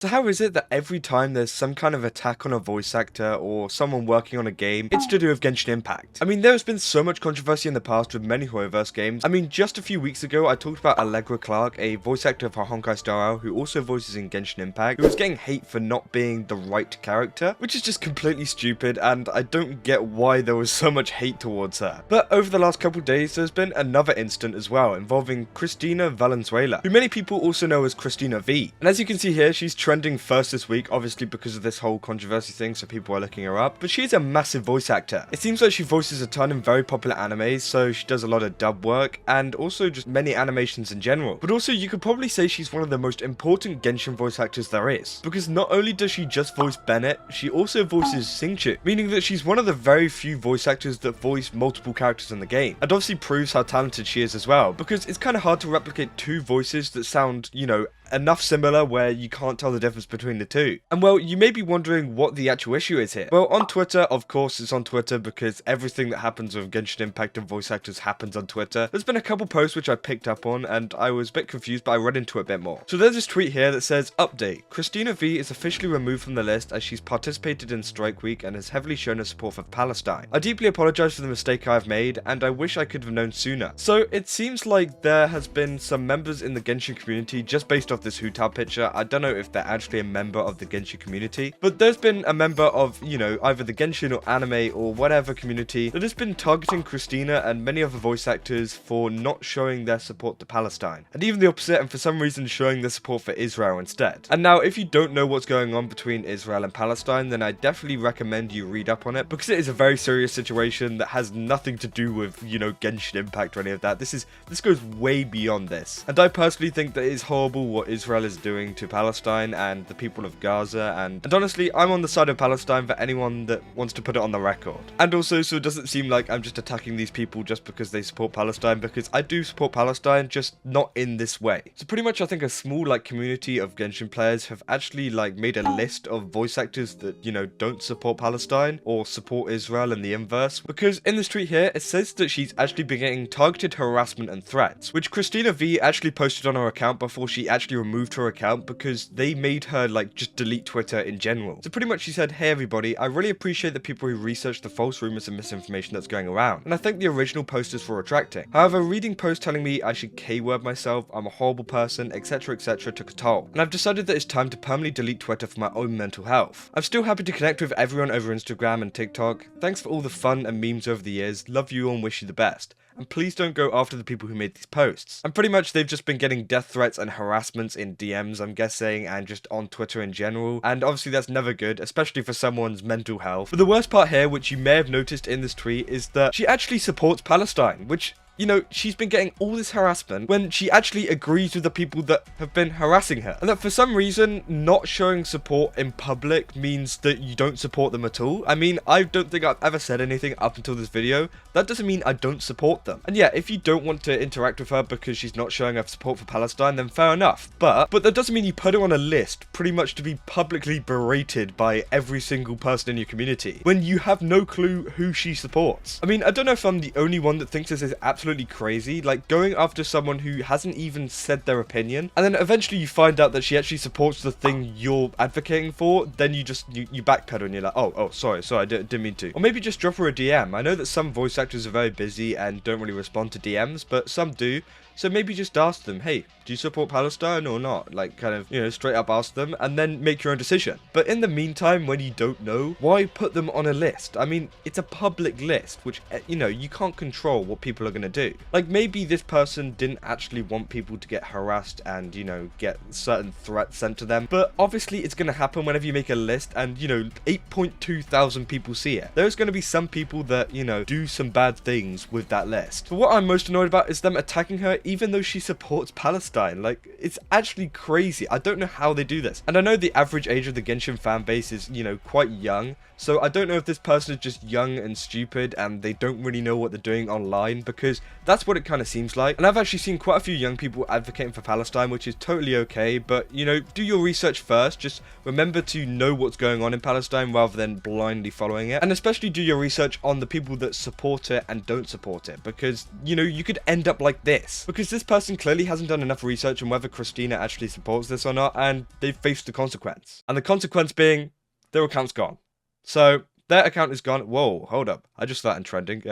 So how is it that every time there's some kind of attack on a voice actor or someone working on a game, it's to do with Genshin Impact? I mean, there has been so much controversy in the past with many horrorverse games. I mean, just a few weeks ago, I talked about Allegra Clark, a voice actor for Honkai Star Rail, who also voices in Genshin Impact, who was getting hate for not being the right character, which is just completely stupid, and I don't get why there was so much hate towards her. But over the last couple days, there's been another incident as well, involving Cristina Valenzuela, who many people also know as Cristina Vee. And as you can see here, she's trending first this week, obviously because of this whole controversy thing, so people are looking her up. But she's a massive voice actor. It seems like she voices a ton in very popular animes, so she does a lot of dub work, and also just many animations in general. But also, you could probably say she's one of the most important Genshin voice actors there is, because not only does she just voice Bennett, she also voices Xingqiu, meaning that she's one of the very few voice actors that voice multiple characters in the game, and obviously proves how talented she is as well, because it's kind of hard to replicate two voices that sound, you know, enough similar where you can't tell the difference between the two. And well, you may be wondering what the actual issue is here. Well, on Twitter, of course it's on Twitter because everything that happens with Genshin Impact and voice actors happens on Twitter. There's been a couple posts which I picked up on and I was a bit confused, but I read into it a bit more. So there's this tweet here that says, update, Cristina Vee is officially removed from the list as she's participated in Strike Week and has heavily shown her support for Palestine. I deeply apologize for the mistake I have made and I wish I could have known sooner. So it seems like there has been some members in the Genshin community just based off this Hu Tao picture. I don't know if they're actually a member of the Genshin community, but there's been a member of, you know, either the Genshin or anime or whatever community that has been targeting Cristina and many other voice actors for not showing their support to Palestine, and even the opposite, and for some reason showing their support for Israel instead. And now, if you don't know what's going on between Israel and Palestine, then I definitely recommend you read up on it, because it is a very serious situation that has nothing to do with, you know, Genshin Impact or any of that. This goes way beyond this, and I personally think that it is horrible what Israel is doing to Palestine and the people of Gaza, and honestly, I'm on the side of Palestine for anyone that wants to put it on the record. And also, so it doesn't seem like I'm just attacking these people just because they support Palestine, because I do support Palestine, just not in this way. So pretty much I think a small like community of Genshin players have actually like made a list of voice actors that, you know, don't support Palestine or support Israel and the inverse, because in this tweet here it says that she's actually been getting targeted harassment and threats, which Cristina Vee actually posted on her account before she actually removed her account because they made her like just delete Twitter in general. So pretty much she said, hey everybody, I really appreciate the people who researched the false rumors and misinformation that's going around, and I thank the original posters for retracting. However, reading posts telling me I should K-word myself, I'm a horrible person, etc, etc took a toll, and I've decided that it's time to permanently delete Twitter for my own mental health. I'm still happy to connect with everyone over Instagram and TikTok. Thanks for all the fun and memes over the years, love you all and wish you the best. And please don't go after the people who made these posts. And pretty much they've just been getting death threats and harassments in DMs, I'm guessing, and just on Twitter in general. And obviously that's never good, especially for someone's mental health. But the worst part here, which you may have noticed in this tweet, is that she actually supports Palestine, which, you know, she's been getting all this harassment when she actually agrees with the people that have been harassing her. And that for some reason, not showing support in public means that you don't support them at all. I mean, I don't think I've ever said anything up until this video. That doesn't mean I don't support them. And yeah, if you don't want to interact with her because she's not showing her support for Palestine, then fair enough. But that doesn't mean you put her on a list pretty much to be publicly berated by every single person in your community when you have no clue who she supports. I mean, I don't know if I'm the only one that thinks this is absolutely crazy, like going after someone who hasn't even said their opinion, and then eventually you find out that she actually supports the thing you're advocating for, then you backpedal and you're like, oh, sorry, I didn't mean to. Or maybe just drop her a DM. I know that some voice actors are very busy and don't really respond to DMs, but some do. So maybe just ask them, hey, do you support Palestine or not? Like, kind of, you know, straight up ask them and then make your own decision. But in the meantime, when you don't know, why put them on a list? I mean, it's a public list, which, you know, you can't control what people are going to do. Like, maybe this person didn't actually want people to get harassed and, you know, get certain threats sent to them. But obviously, it's going to happen whenever you make a list and, you know, 8.2 thousand people see it. There's going to be some people that, you know, do some bad things with that list. But what I'm most annoyed about is them attacking her even though she supports Palestine. Like, it's actually crazy. I don't know how they do this. And I know the average age of the Genshin fan base is, you know, quite young. So I don't know if this person is just young and stupid and they don't really know what they're doing online, because because that's what it kind of seems like. And I've actually seen quite a few young people advocating for Palestine, which is totally okay, but, you know, do your research first. Just remember to know what's going on in Palestine rather than blindly following it. And especially do your research on the people that support it and don't support it, because, you know, you could end up like this. Because this person clearly hasn't done enough research on whether Cristina actually supports this or not, and they've faced the consequence. And the consequence being their account's gone. So their account is gone. Whoa, hold up. I just started trending.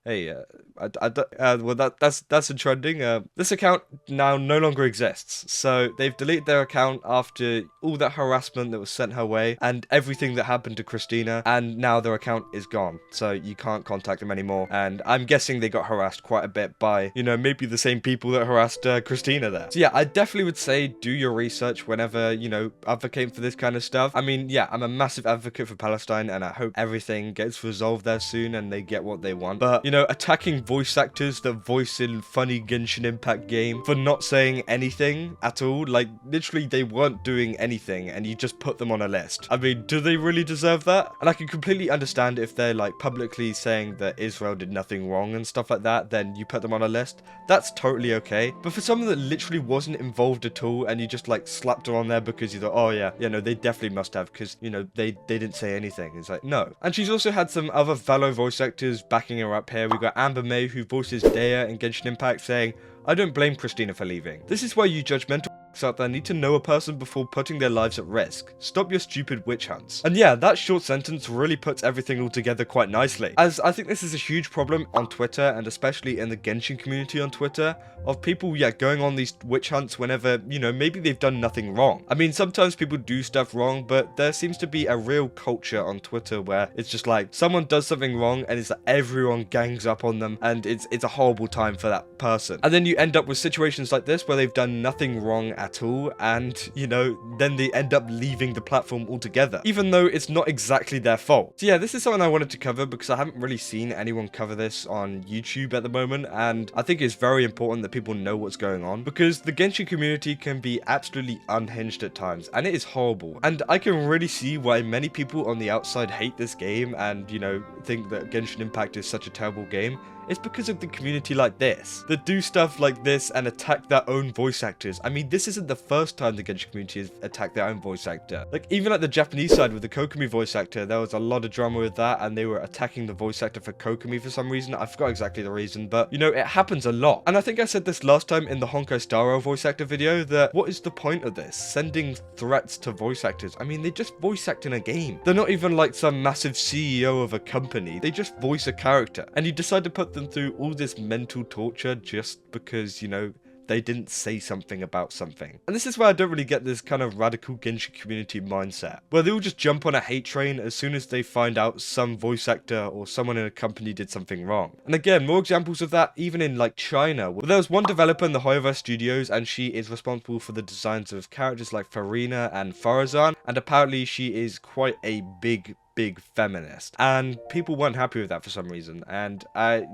Hey, well, that's in trending. This account now no longer exists. So they've deleted their account after all that harassment that was sent her way and everything that happened to Cristina. And now their account is gone. So you can't contact them anymore. And I'm guessing they got harassed quite a bit by, you know, maybe the same people that harassed Cristina there. So yeah, I definitely would say do your research whenever, you know, advocating for this kind of stuff. I mean, yeah, I'm a massive advocate for Palestine and I hope everything gets resolved there soon and they get what they want. But, you know, attacking voice actors that voice in funny Genshin Impact game for not saying anything at all, like literally they weren't doing anything and you just put them on a list. I mean, do they really deserve that? And I can completely understand if they're like publicly saying that Israel did nothing wrong and stuff like that, then you put them on a list. That's totally okay. But for someone that literally wasn't involved at all and you just like slapped her on there because you thought, oh yeah, no, they definitely must have because, you know, they didn't say anything. It's like, no. And she's also had some other fellow voice actors backing her up here. We got Amber May, who voices Dea in Genshin Impact, saying, I don't blame Cristina for leaving. This is why you judgmental out there need to know a person before putting their lives at risk. Stop your stupid witch hunts. And yeah, that short sentence really puts everything all together quite nicely, as I think this is a huge problem on Twitter and especially in the Genshin community on Twitter of people, yeah, going on these witch hunts whenever, you know, maybe they've done nothing wrong. I mean, sometimes people do stuff wrong, but there seems to be a real culture on Twitter where it's just like someone does something wrong and it's like everyone gangs up on them and it's a horrible time for that person. And then you end up with situations like this where they've done nothing wrong at all and, you know, then they end up leaving the platform altogether, even though it's not exactly their fault. So yeah, this is something I wanted to cover because I haven't really seen anyone cover this on YouTube at the moment, and I think it's very important that people know what's going on because the Genshin community can be absolutely unhinged at times and it is horrible. And I can really see why many people on the outside hate this game and, you know, think that Genshin Impact is such a terrible game. It's because of the community like this, that do stuff like this and attack their own voice actors. I mean, this isn't the first time the Genshin community has attacked their own voice actor. Like, even at the Japanese side with the Kokomi voice actor, there was a lot of drama with that, and they were attacking the voice actor for Kokomi for some reason. I forgot exactly the reason, but, you know, it happens a lot. And I think I said this last time in the Honkai Star Rail voice actor video, that what is the point of this? Sending threats to voice actors. I mean, they just voice act in a game. They're not even like some massive CEO of a company. They just voice a character. And you decide to put them through all this mental torture just because, you know, they didn't say something about something. And this is where I don't really get this kind of radical Genshin community mindset, where they all just jump on a hate train as soon as they find out some voice actor or someone in a company did something wrong. And again, more examples of that even in like China, where there was one developer in the Hoyoverse Studios and she is responsible for the designs of characters like Farina and Farazan, and apparently she is quite a big feminist, and people weren't happy with that for some reason. And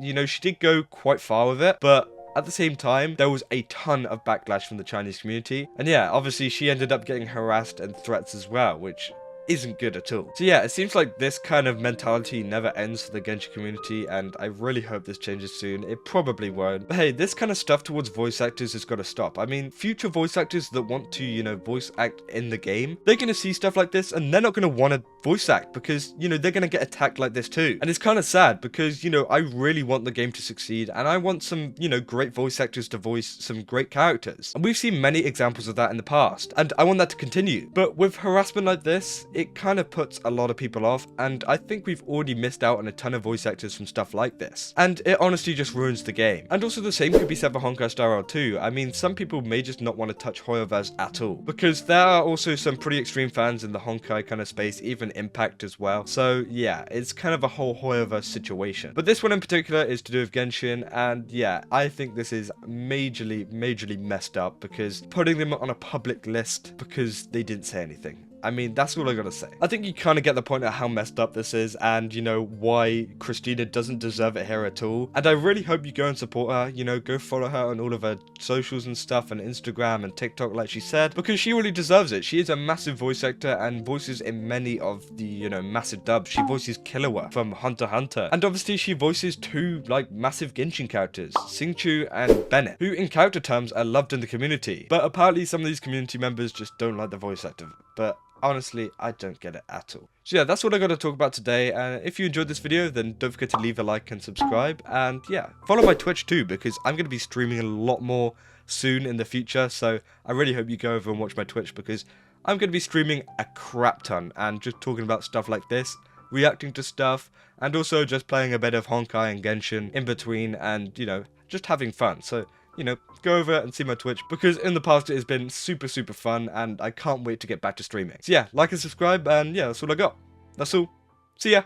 you know, she did go quite far with it, but at the same time, there was a ton of backlash from the Chinese community. And yeah, obviously she ended up getting harassed and threats as well, which isn't good at all. So yeah, it seems like this kind of mentality never ends for the Genshin community, and I really hope this changes soon. It probably won't. But hey, this kind of stuff towards voice actors has got to stop. I mean, future voice actors that want to, you know, voice act in the game, they're going to see stuff like this and they're not going to want to voice act because, you know, they're going to get attacked like this too. And it's kind of sad because, you know, I really want the game to succeed and I want some, you know, great voice actors to voice some great characters. And we've seen many examples of that in the past, and I want that to continue. But with harassment like this, it kind of puts a lot of people off, and I think we've already missed out on a ton of voice actors from stuff like this. And it honestly just ruins the game. And also the same could be said for Honkai Star Rail 2. I mean, some people may just not want to touch Hoyoverse at all, because there are also some pretty extreme fans in the Honkai kind of space, even Impact as well. So yeah, it's kind of a whole Hoyoverse situation. But this one in particular is to do with Genshin, and yeah, I think this is majorly messed up, because putting them on a public list because they didn't say anything. I mean, that's all I gotta say. I think you kind of get the point of how messed up this is, and, you know, why Cristina doesn't deserve it here at all. And I really hope you go and support her, you know, go follow her on all of her socials and stuff, and Instagram and TikTok, like she said, because she really deserves it. She is a massive voice actor and voices in many of the, you know, massive dubs. She voices Killua from Hunter x Hunter, and obviously she voices two, like, massive Genshin characters, Xingqiu and Bennett, who in character terms are loved in the community. But apparently some of these community members just don't like the voice actor. But honestly, I don't get it at all. So yeah, that's what I got to talk about today. And if you enjoyed this video, then don't forget to leave a like and subscribe. And yeah, follow my Twitch too, because I'm going to be streaming a lot more soon in the future. So I really hope you go over and watch my Twitch, because I'm going to be streaming a crap ton and just talking about stuff like this, reacting to stuff, and also just playing a bit of Honkai and Genshin in between, and, you know, just having fun. So, you know, go over and see my Twitch, because in the past it has been super fun, and I can't wait to get back to streaming. So yeah, like and subscribe, and yeah, that's all I got. That's all. See ya!